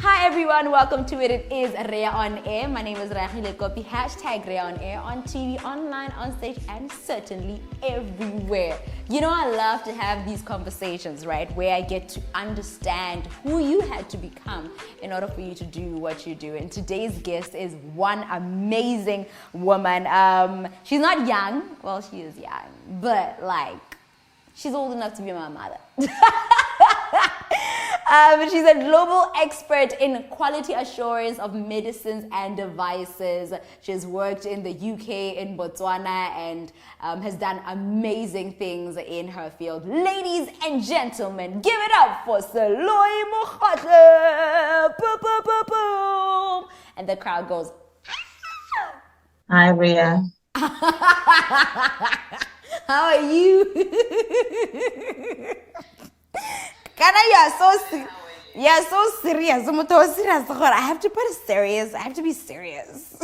Hi everyone, welcome to It Is Rhea on Air. My name is Rahile Kopi, hashtag Rhea on Air, on TV, online, on stage, and certainly everywhere. You know, I love to have these conversations, right, where I get to understand who you had to become in order for you to do what you do. And today's guest is one amazing woman. She's not young, well, she is young, but like, she's old enough to be my mother. She's a global expert in quality assurance of medicines and devices. She's worked in the UK, in Botswana, and has done amazing things in her field. Ladies and gentlemen, give it up for Seloi Mogatle. Boom, boom, boom, boom. And the crowd goes, Hi, Rhea. how are you? Kana, you're so serious. I have to be serious.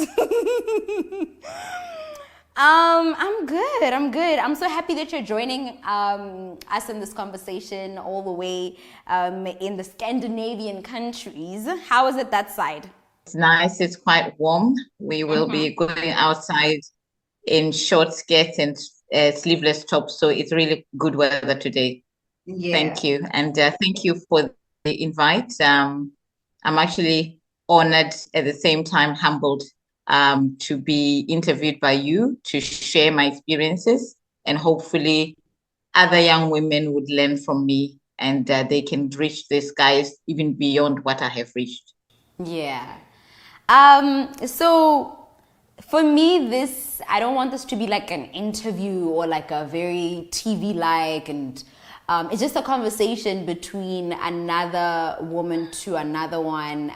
I'm good. I'm so happy that you're joining us in this conversation all the way in the Scandinavian countries. How is it that side? It's nice. It's quite warm. We will be going outside in short skirts and sleeveless tops. So it's really good weather today. Yeah. Thank you. And thank you for the invite. I'm actually honored, at the same time humbled, to be interviewed by you, to share my experiences, and hopefully other young women would learn from me, and they can reach the skies even beyond what I have reached. Yeah. So for me, I don't want this to be like an interview or like a very TV-like, and it's just a conversation between another woman to another one.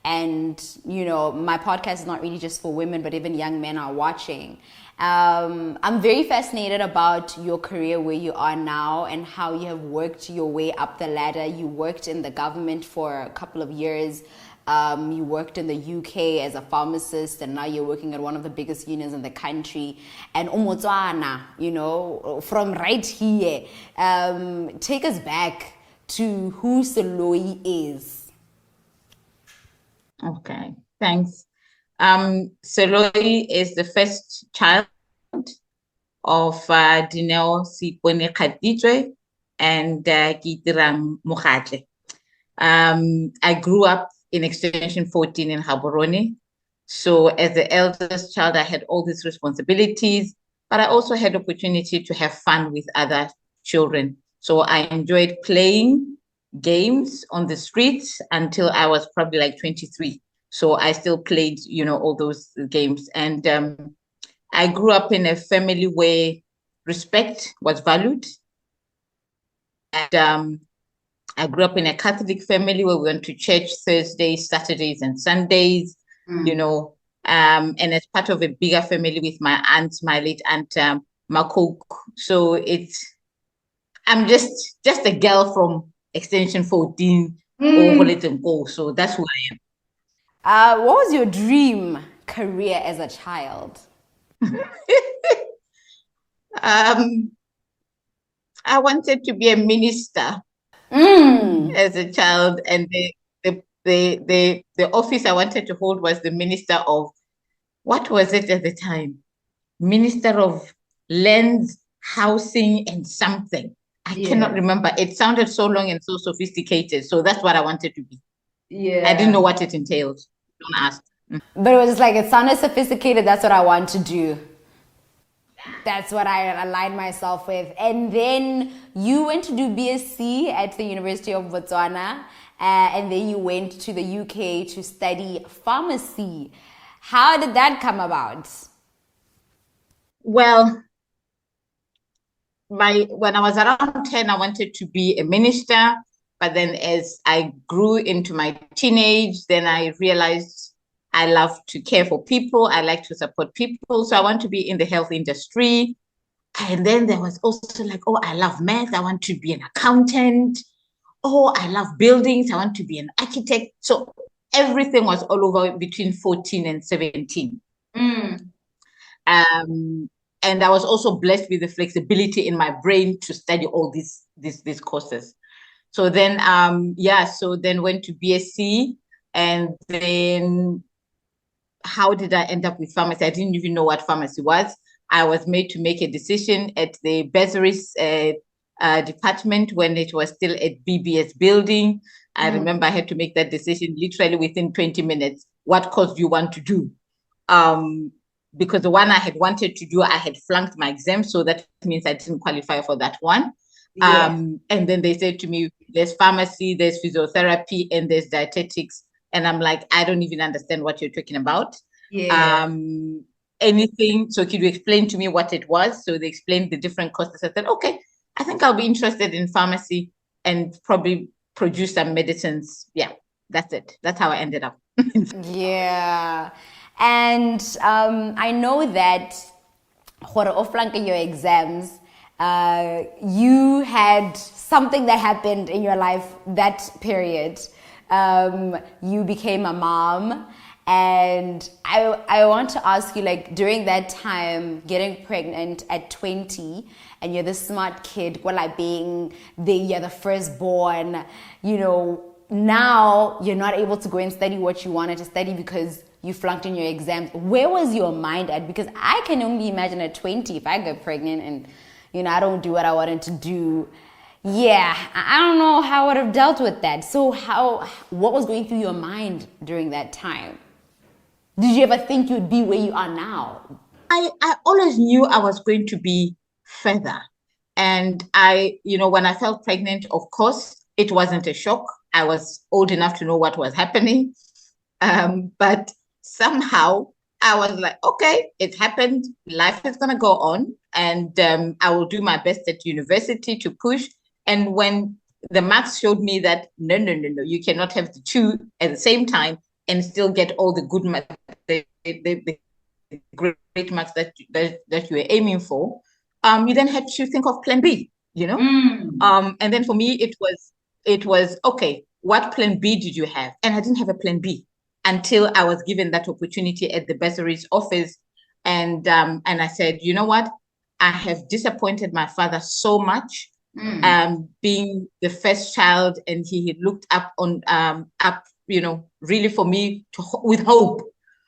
And, you know, my podcast is not really just for women, but even young men are watching. I'm very fascinated about your career, where you are now, and how you have worked your way up the ladder. You worked in the government for a couple of years. You worked in the UK as a pharmacist, and now you're working at one of the biggest unions in the country. And Motswana, you know, from right here, take us back to who Seloi is. Okay, thanks. Seloi is the first child of Dineo Sipone Khadijwe and Gitirang Mogatle. I grew up in Extension 14 in Gaborone. So as the eldest child, I had all these responsibilities, but I also had opportunity to have fun with other children. So I enjoyed playing games on the streets until I was probably like 23. So I still played, you know, all those games. And I grew up in a family where respect was valued. And I grew up in a Catholic family where we went to church Thursdays, Saturdays, and Sundays, you know, and as part of a bigger family with my aunt, my late aunt, Makok. So I'm just a girl from Extension 14 or so that's who I am. What was your dream career as a child? I wanted to be a minister. As a child, and the office I wanted to hold was the minister of, what was it at the time? Minister of Lands, Housing, and something. I cannot remember. It sounded so long and so sophisticated. So that's what I wanted to be. Yeah. I didn't know what it entailed. Don't ask. But it was just like, it sounded sophisticated. That's what I want to do. That's what I aligned myself with. And then you went to do BSc at the University of Botswana, and then you went to the UK to study pharmacy. How did that come about? Well, when I was around 10, I wanted to be a minister. But then as I grew into my teenage, then I realized I love to care for people. I like to support people. So I want to be in the health industry. And then there was also like, oh, I love math. I want to be an accountant. Oh, I love buildings. I want to be an architect. So everything was all over between 14 and 17. and I was also blessed with the flexibility in my brain to study all these courses. So then, so then went to BSc, and then how did I end up with pharmacy? I didn't even know what pharmacy was. I was made to make a decision at the bursaries department when it was still at BBS building. I remember I had to make that decision literally within 20 minutes. What course do you want to do? Because the one I had wanted to do, I had flunked my exam, so that means I didn't qualify for that one. Yeah. And then they said to me, there's pharmacy, there's physiotherapy, and there's dietetics. And I'm like, I don't even understand what you're talking about. Yeah. Anything. So could you explain to me what it was? So they explained the different courses. I said, okay, I think I'll be interested in pharmacy and probably produce some medicines. Yeah, that's it. That's how I ended up. Yeah. And I know that for flanking your exams, you had something that happened in your life that period. You became a mom, and I want to ask you, like, during that time, getting pregnant at 20, and you're the smart kid, well, like you're the firstborn, you know, now you're not able to go and study what you wanted to study because you flunked in your exams. Where was your mind at? Because I can only imagine at 20, if I get pregnant and, you know, I don't do what I wanted to do. Yeah, I don't know how I would have dealt with that. So what was going through your mind during that time? Did you ever think you'd be where you are now? I always knew I was going to be further. And when I felt pregnant, of course, it wasn't a shock. I was old enough to know what was happening. But somehow I was like, okay, it happened. Life is going to go on. And I will do my best at university to push. And when the marks showed me that, no, you cannot have the two at the same time and still get all the good marks, the great marks that you were aiming for, you then had to think of plan B, you know? And then for me, it was, okay, what plan B did you have? And I didn't have a plan B until I was given that opportunity at the bursaries office. And I said, you know what? I have disappointed my father so much. Being the first child, and he had looked up really for me with hope.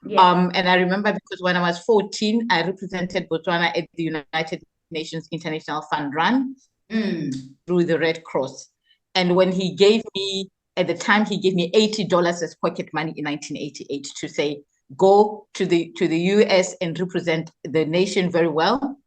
Yeah. And I remember because when I was 14, I represented Botswana at the United Nations International Fund Run through the Red Cross. And when he gave me, at the time, he gave me $80 as pocket money in 1988 to say, go to the US and represent the nation very well.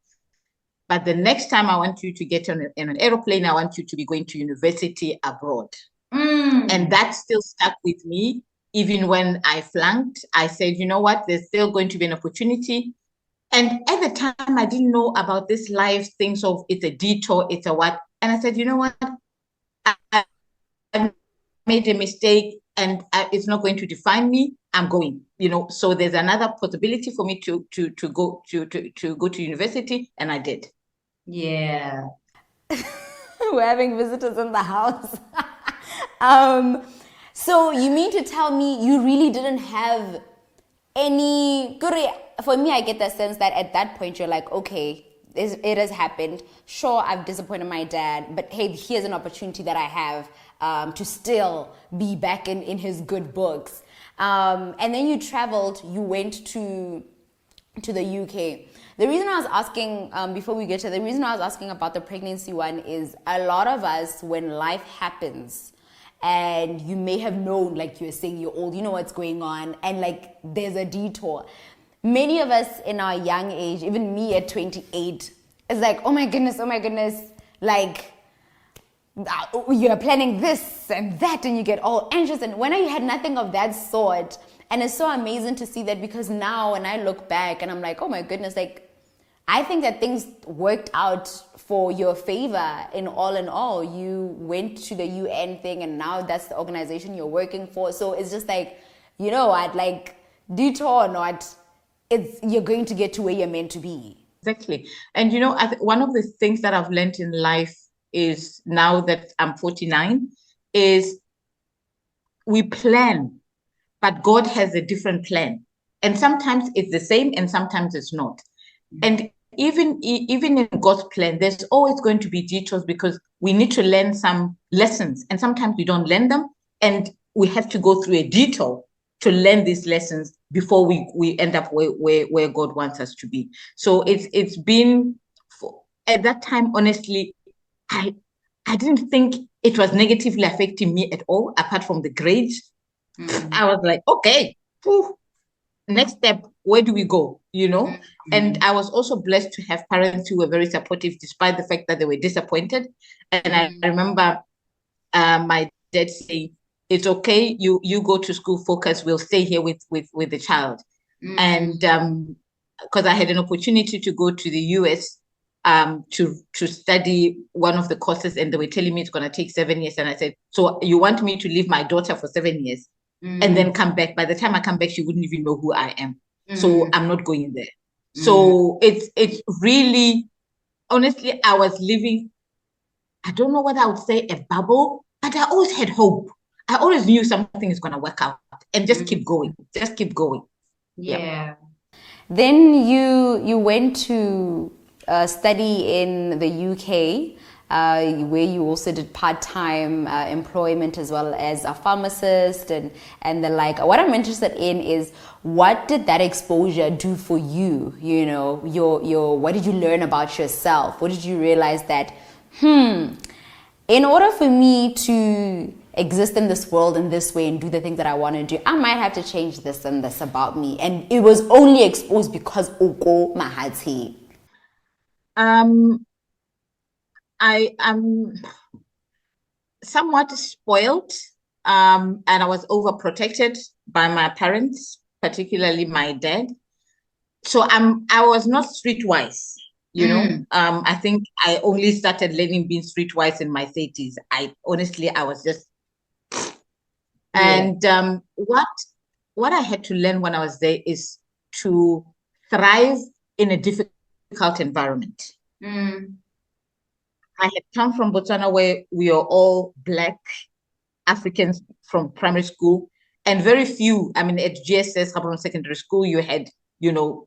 But the next time I want you to get on an aeroplane, I want you to be going to university abroad. And that still stuck with me. Even when I flunked, I said, you know what, there's still going to be an opportunity. And at the time, I didn't know about this life things of it's a detour, it's a what. And I said, you know what, I made a mistake and it's not going to define me. I'm going, so there's another possibility for me to go to university. And I did. Yeah. We're having visitors in the house. So you mean to tell me you really didn't have any good? For me, I get the sense that at that point you're like, okay, it has happened. Sure, I've disappointed my dad, but hey, here's an opportunity that I have to still be back in his good books. And then you traveled. You went to the UK. The reason I was asking, before we get to the reason I was asking about the pregnancy one is a lot of us, when life happens and you may have known, like you were saying, you're old, you know what's going on, and like there's a detour. Many of us in our young age, even me at 28, is like, oh my goodness, like you're planning this and that and you get all anxious. And when I had nothing of that sort, and it's so amazing to see that, because now when I look back and I'm like, oh my goodness, like I think that things worked out for your favor in all. You went to the UN thing and now that's the organization you're working for. So it's just like, you know what, like detour or not, you're going to get to where you're meant to be. Exactly. And one of the things that I've learned in life is, now that I'm 49, is we plan, but God has a different plan. And sometimes it's the same and sometimes it's not. And even in God's plan, there's always going to be detours because we need to learn some lessons, and sometimes we don't learn them, and we have to go through a detour to learn these lessons before we end up where God wants us to be. So it's been at that time, honestly, I didn't think it was negatively affecting me at all, apart from the grades. I was like, okay, whew, next step, where do we go? And I was also blessed to have parents who were very supportive despite the fact that they were disappointed. And I remember my dad saying, it's okay, you go to school, focus, we'll stay here with the child. And because I had an opportunity to go to the US to study one of the courses, and they were telling me it's going to take 7 years. And I said, so you want me to leave my daughter for 7 years and then come back? By the time I come back, she wouldn't even know who I am. So I'm not going there. So it's really, honestly, I was living, I don't know what I would say, a bubble, but I always had hope. I always knew something is going to work out, and just keep going. Just keep going. Yeah. Then you went to study in the UK, where you also did part-time employment as well as a pharmacist and the like. What I'm interested in is, what did that exposure do for you? You know, your what did you learn about yourself? What did you realize that, in order for me to exist in this world in this way and do the things that I want to do, I might have to change this and this about me. And it was only exposed because Oko Mahati. I am somewhat spoiled, and I was overprotected by my parents, particularly my dad. So I was not streetwise, I think I only started learning being streetwise in my 30s. I was just, and what I had to learn when I was there is to thrive in a difficult environment. I had come from Botswana, where we are all Black Africans from primary school, and very few. I mean, at GSS, Gaborone Secondary School, you had,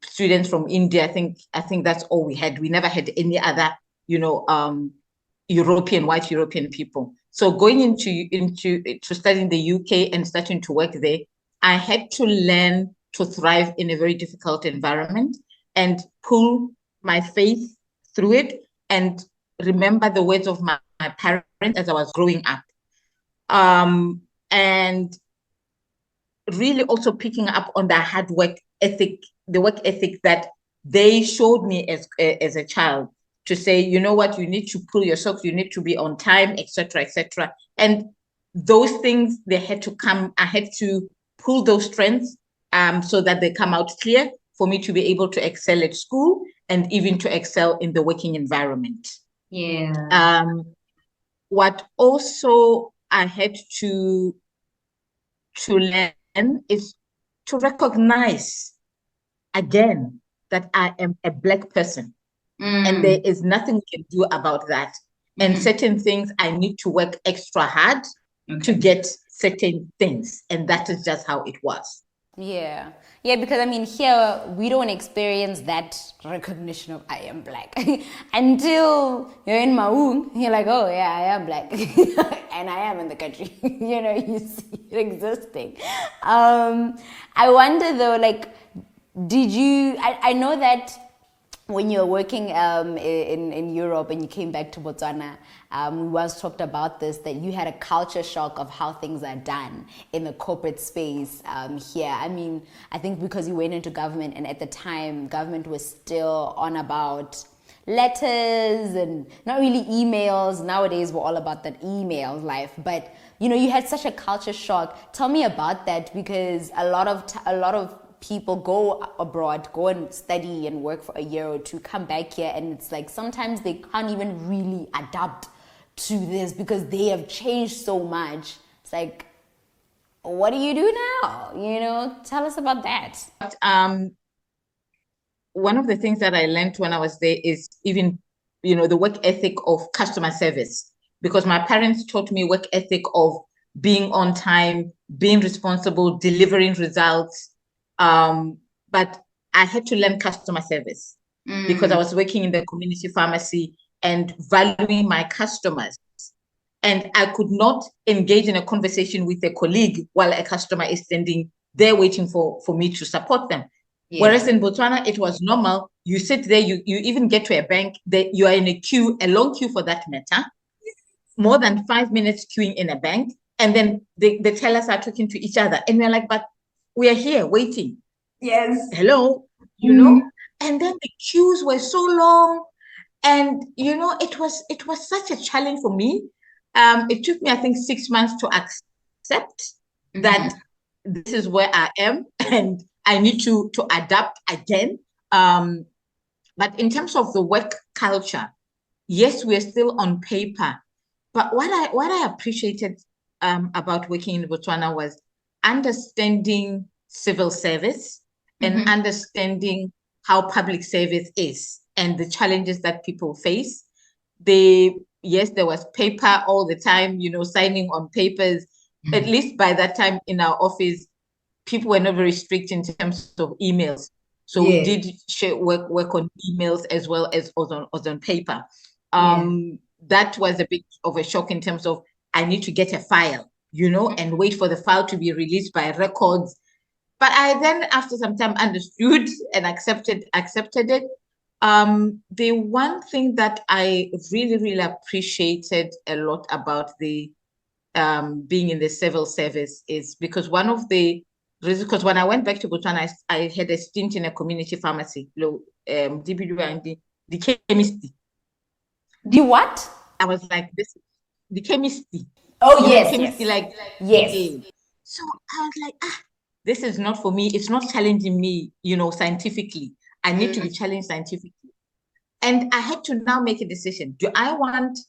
students from India. I think that's all we had. We never had any other, white European people. So going into studying the UK and starting to work there, I had to learn to thrive in a very difficult environment and pull my faith through it and remember the words of my parents as I was growing up. And really also picking up on the hard work ethic, the work ethic that they showed me as a child, to say, you know what, you need to pull your socks, you need to be on time, etc., etc. And those things, they had to come, I had to pull those strengths so that they come out clear for me to be able to excel at school and even to excel in the working environment. Yeah. What also I had to learn is to recognize again that I am a Black person, and there is nothing we can do about that. And certain things I need to work extra hard to get certain things, and that is just how it was. Yeah, because I mean, here we don't experience that recognition of I am Black until you're in Maung. You're like, oh yeah, I am Black, and I am in the country. You see it existing. I wonder though, like, did you? I know that when you're working in Europe and you came back to Botswana, we once talked about this, that you had a culture shock of how things are done in the corporate space here. I mean, I think because you went into government, and at the time, government was still on about letters and not really emails. Nowadays, we're all about that email life. But, you had such a culture shock. Tell me about that, because a lot of people go abroad, go and study and work for a year or two, come back here, and it's like sometimes they can't even really adapt to this because they have changed so much. It's like, what do you do now? Tell us about that. One of the things that I learned when I was there is even, the work ethic of customer service, because my parents taught me work ethic of being on time, being responsible, delivering results. But I had to learn customer service. because I was working in the community pharmacy and valuing my customers. And I could not engage in a conversation with a colleague while a customer is standing there waiting for me to support them. Yeah. Whereas in Botswana, it was normal. You sit there, you even get to a bank, you are in a queue, a long queue for that matter, more than 5 minutes queuing in a bank. And then the tellers are talking to each other. And we're like, but we are here waiting. Yes. Hello, you know? And then the queues were so long. And, it was such a challenge for me. It took me, I think, 6 months to accept that this is where I am and I need to adapt again. But in terms of the work culture, yes, we're still on paper. But what I appreciated about working in Botswana was understanding civil service and understanding how public service is and the challenges that people face. Yes, there was paper all the time, signing on papers. At least by that time in our office, people were not very strict in terms of emails. So we did work on emails as well as on paper. That was a bit of a shock in terms of I need to get a file, and wait for the file to be released by records. But I then, after some time, understood and accepted it. The one thing that I really, really appreciated a lot about the being in the civil service is because one of the reasons, because when I went back to Botswana, I had a stint in a community pharmacy, the chemistry. The what? I was like, the chemistry. Oh, yes. Chemistry, yes. So I was like, this is not for me. It's not challenging me, scientifically. I need to be challenged scientifically. And I had to now make a decision. Do I want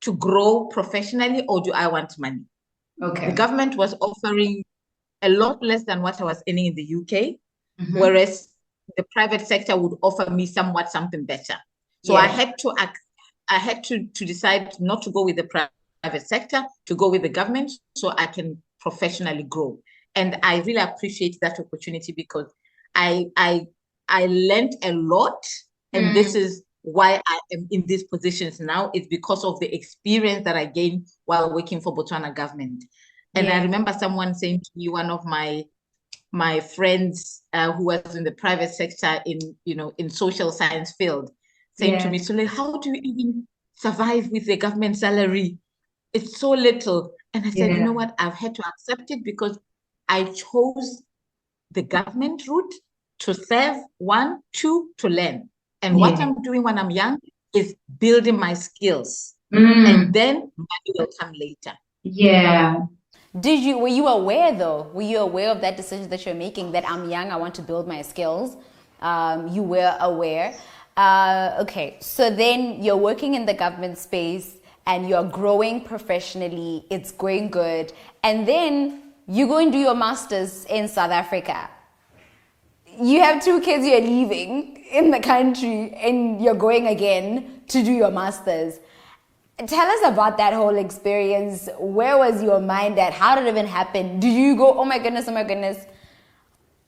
to grow professionally or do I want money? Okay. The government was offering a lot less than what I was earning in the UK, whereas the private sector would offer me something better. So I had to decide not to go with the private sector, to go with the government so I can professionally grow. And I really appreciate that opportunity because I learned a lot, and this is why I am in these positions now. It's because of the experience that I gained while working for Botswana government. And I remember someone saying to me, one of my friends who was in the private sector in social science field, saying to me, Seloi, how do you even survive with the government salary? It's so little. And I said, you know what? I've had to accept it because I chose the government route to serve, 1, 2, to learn. And what I'm doing when I'm young is building my skills. And then money will come later. Yeah. Were you aware though? Were you aware of that decision that you're making, that I'm young, I want to build my skills? You were aware. Okay, so then you're working in the government space and you're growing professionally, it's going good. And then you go and do your master's in South Africa. You have 2 kids, you're leaving in the country and you're going again to do your master's. Tell us about that whole experience. Where was your mind at? How did it even happen? Do you go, oh my goodness,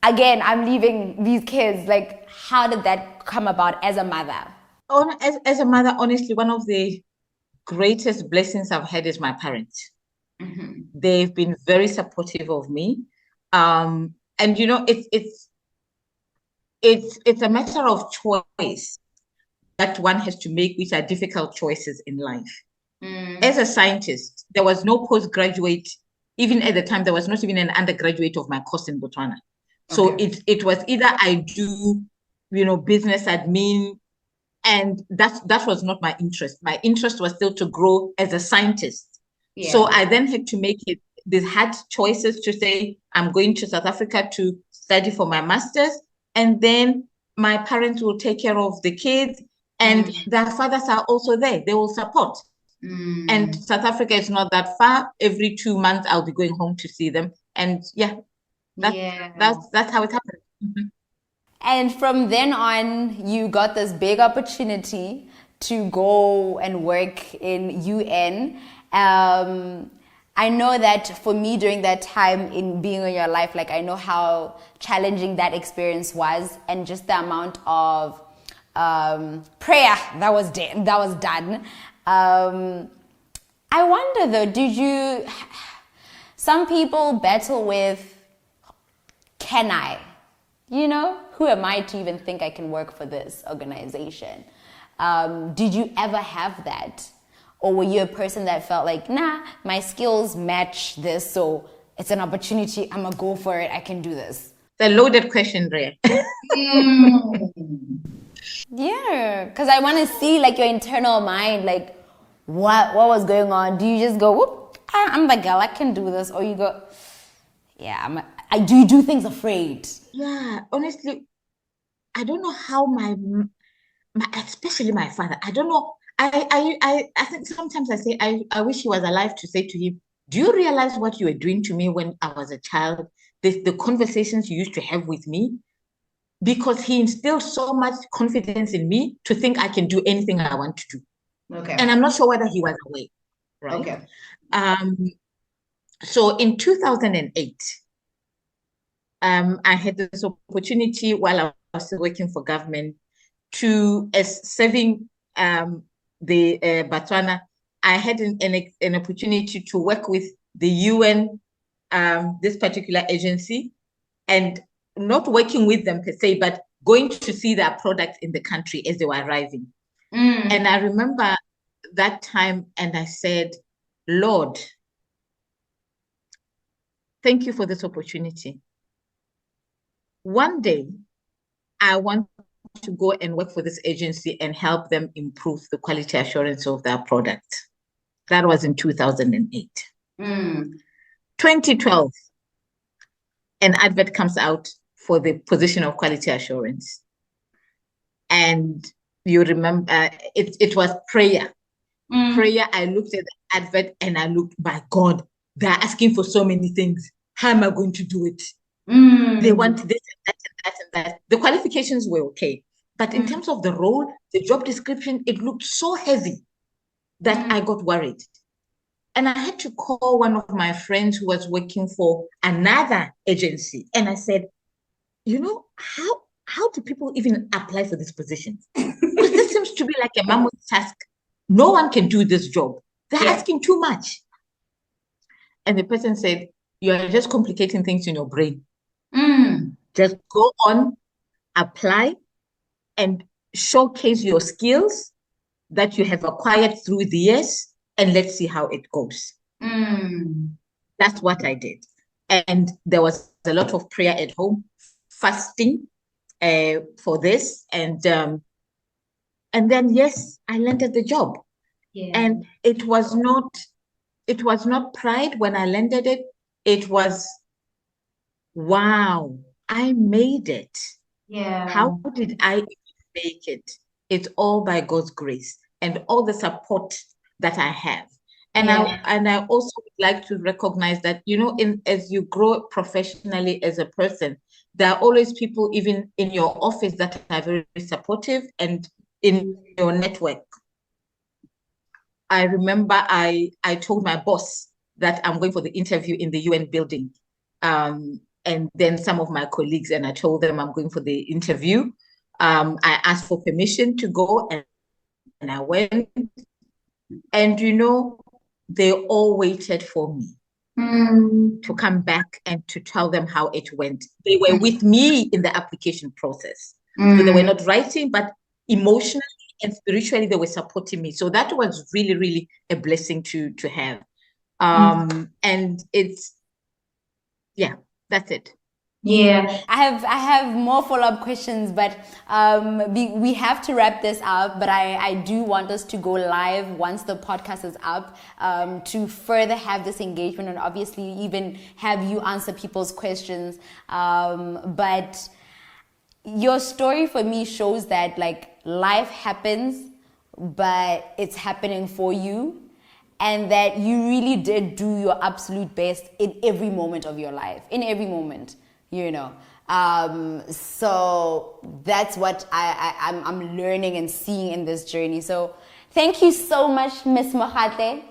again, I'm leaving these kids? Like, how did that come about as a mother? As a mother, honestly, one of the greatest blessings I've had is my parents. They've been very supportive of me. And it's a matter of choice that one has to make, which are difficult choices in life. As a scientist, there was no postgraduate. Even at the time, there was not even an undergraduate of my course in Botswana. So it was either I do, business admin, and that was not my interest. My interest was still to grow as a scientist. So I then had to make these hard choices to say, I'm going to South Africa to study for my master's, and then my parents will take care of the kids, and their fathers are also there. They will support. And South Africa is not that far. Every 2 months, I'll be going home to see them. And that's how it happened. And from then on, you got this big opportunity to go and work in UN. I know that for me during that time in being in your life, like I know how challenging that experience was, and just the amount of Prayer, that was done. I wonder though, some people battle with, can I? You know, who am I to even think I can work for this organization? Did you ever have that? Or were you a person that felt like, nah, my skills match this, so it's an opportunity, I'm gonna go for it, I can do this? It's a loaded question, Rhea. Yeah, because I want to see like your internal mind, like what was going on. Do you just go, whoop, I'm the girl, I can do this? Or you go, yeah, do you do things afraid? Yeah, honestly, I don't know how my especially my father, I don't know. I think sometimes I say I wish he was alive to say to him, do you realize what you were doing to me when I was a child? The conversations you used to have with me, because he instilled so much confidence in me to think I can do anything I want to do. Okay. And I'm not sure whether he was aware, right? Okay. So in 2008, I had this opportunity while I was still working for government as serving the Botswana. I had an opportunity to work with the UN, this particular agency, and not working with them per se, but going to see their products in the country as they were arriving. And I remember that time, and I said, Lord, thank you for this opportunity. One day, I want to go and work for this agency and help them improve the quality assurance of their product. That was in 2008. 2012, an advert comes out for the position of quality assurance. And you remember, it was prayer. Prayer, I looked at the advert and I looked, my God, they're asking for so many things. How am I going to do it? They want this and that and that and that. The qualifications were okay. But in terms of the role, the job description, it looked so heavy that I got worried. And I had to call one of my friends who was working for another agency. And I said, you know, how do people even apply for this position? Because this seems to be like a mammoth task. No one can do this job. They're asking too much. And the person said, you are just complicating things in your brain. Just go on, apply, and showcase your skills that you have acquired through the years, and let's see how it goes. That's what I did. And there was a lot of prayer at home, fasting for this. And then, yes, I landed the job. And it was not pride when I landed it. It was, wow, I made it. How did I make it? It's all by God's grace and all the support that I have. And I also would like to recognize that, you know, as you grow professionally as a person, there are always people even in your office that are very supportive and in your network. I remember I told my boss that I'm going for the interview in the UN building. And then some of my colleagues, and I told them I'm going for the interview. I asked for permission to go, and I went. And, you know, they all waited for me to come back and to tell them how it went. They were with me in the application process. So they were not writing, but emotionally and spiritually, they were supporting me. So that was really, really a blessing to have. And it's, yeah, that's it. Yeah. I have more follow-up questions, but we have to wrap this up. But I do want us to go live once the podcast is up to further have this engagement and obviously even have you answer people's questions. But your story for me shows that like life happens, but it's happening for you. And that you really did do your absolute best in every moment of your life, in every moment, you know. So that's what I'm learning and seeing in this journey. So thank you so much, Miss Mogatle,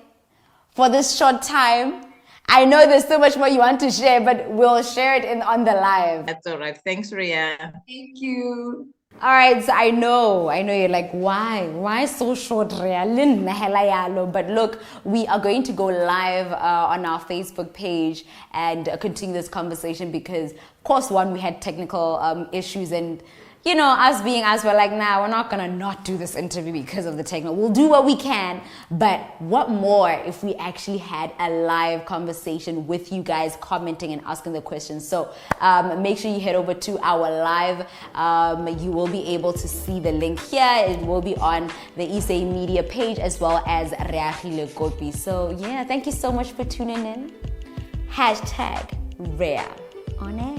for this short time. I know there's so much more you want to share, but we'll share it on the live. That's all right. Thanks, Rhea. Thank you. All right, so I know you're like, why so short, Realin Nahela? But look, we are going to go live on our Facebook page and continue this conversation because, of course, one, we had technical issues and, you know, us being us, we're like, nah, we're not gonna not do this interview because of the technical. We'll do what we can, but what more if we actually had a live conversation with you guys commenting and asking the questions. So make sure you head over to our live. You will be able to see the link here. It will be on the Ise Media page as well as Reagile Kopi. So yeah, thank you so much for tuning in. #Rea on air.